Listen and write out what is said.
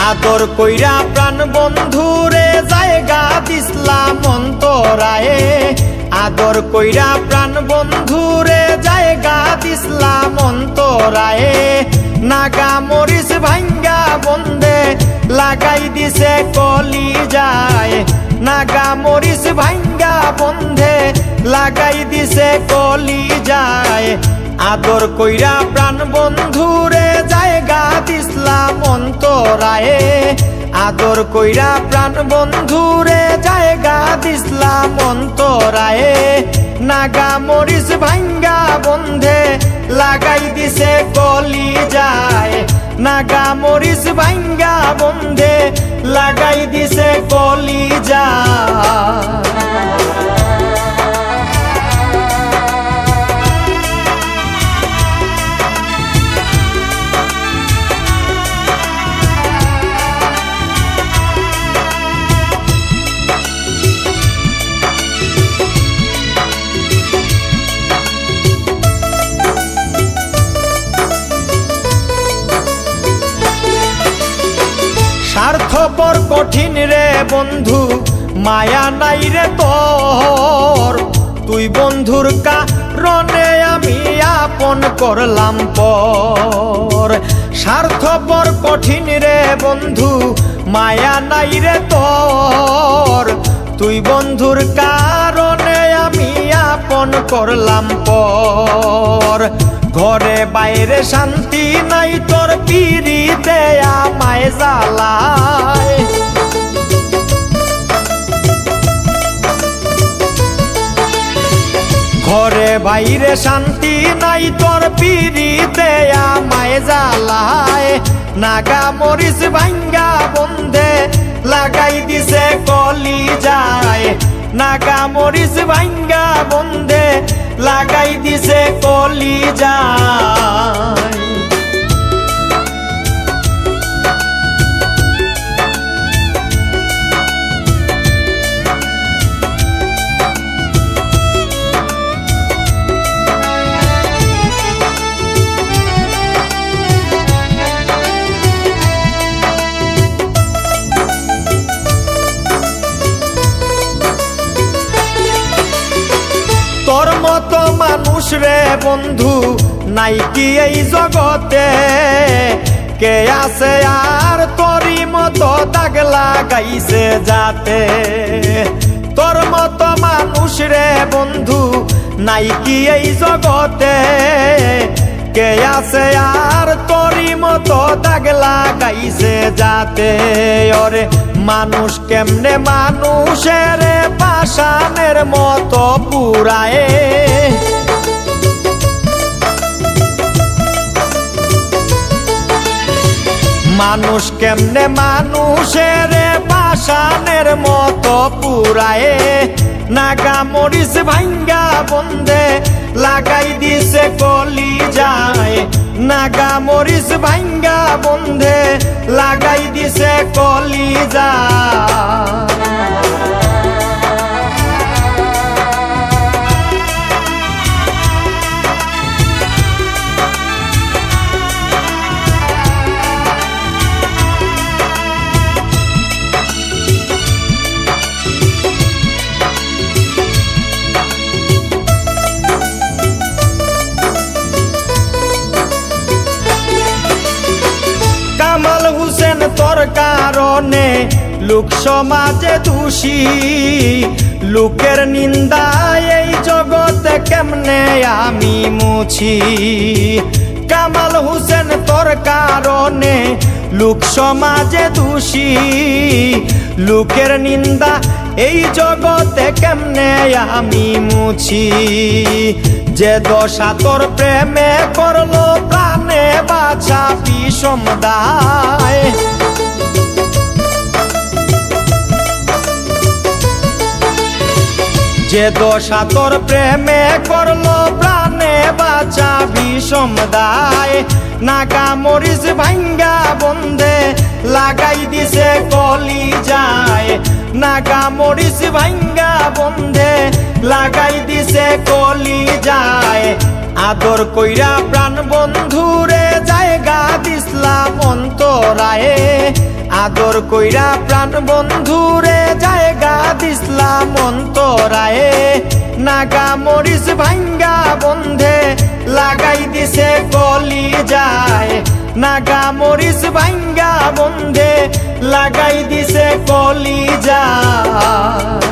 আদর কইরা প্রাণ বন্ধুরে জায়গা দিসলাম অন্তরায়ে, আদর কইরা প্রাণ বন্ধুরে জায়গা দিসলাম অন্তরায়ে। নাগা মরিচ ভাঙ্গা বন্ধে লাগাই দিছে কলিজায়, নাগা মরিচ ভাঙ্গা বন্ধে লাগাই দিছে কলিজায়। আদর কইরা প্রাণ বন্ধুরে জায়গা দিসলাম অন্তরায়ে, আদর কইরা প্রাণ বন্ধুরে জায়গা দিসলাম অন্তরায়ে। নাগা মরিচ ভাঙ্গা বন্ধে লাগাই দিছে কলিজায়, নাগা মরিচ ভাঙ্গা বন্ধে লাগাই দিছে কলিজায়। স্বার্থপর কঠিন রে বন্ধু মায়া নাই রে তোর, তুই বন্ধুর কারণে আমি আপন করলাম পর। স্বার্থপর কঠিন রে বন্ধু মায়া নাই রে তোর, তুই বন্ধুর কারণে আমি আপন করলাম পর। ঘরে বাইরে শান্তি নাই তোর পিরিতে আমায় জ্বালায়, ঘরে বাইরে শান্তি নাই তোর পিরিতে আমায় জ্বালায়। নাগা মরিচ ভাঙ্গা বন্ধে লাগাই দিছে কলিজায়, নাগা মরিচ ভাঙ্গা বন্ধে লাগাই দিছে কলিজায়। তোর মতো মানুষ রে বন্ধু নাই কি এই জগতে, কে আছে আর তোরই মতো দাগ লাগাইছে যাতে। তোর মতো মানুষ রে বন্ধু নাই কি এই জগতে, কে আছে আর তোরই মতো দাগ লাগাইছে যাতে। ওরে মানুষ কেমনে মানুষের পাষাণের মতো পুরায়ে, মানুষ কেমনে মানুষের পাষাণের মতো পুরায়ে। নাগা মরিচ ভাঙ্গা বন্ধে লাগাই দিছে কলিজায়, নাগা মরিচ ভাঙ্গা বন্ধে লাগাই দিছে কলিজায়। কামাল হোসেন তোর কারণে লোক সমাজে দোষী, লোকের নিন্দা এই জগতে কেমনে আমি মুছি। কামাল হোসেন তোর কারণে লোক সমাজে দোষী, লোকের নিন্দা এই জগতে কেমনে আমি মুছি। যে দশা তোর প্রেমে করলো প্রাণে বাছা বিষম দায়, যে দশা তোর প্রেমে করলো প্রাণে বাছা বিষম দায়। নাগা মরিচ ভাঙ্গা বন্ধে লাগাই দিছে কলিজায়, নাগা মরিচ ভাঙ্গা বন্ধে লাগাই দিছে কলিজায়। আদর কইরা প্রাণ বন্ধুরে জায়গা দিসলাম অন্তরায়ে, আদর কইরা প্রাণ বন্ধুরে জায়গা দিসলাম অন্তরায়ে। নাগা মরিচ ভাঙ্গা বন্ধে লাগাই দিছে কলি যায়, নাগা মরিচ ভাঙ্গা বন্ধে লাগাই দিছে কলি যায়।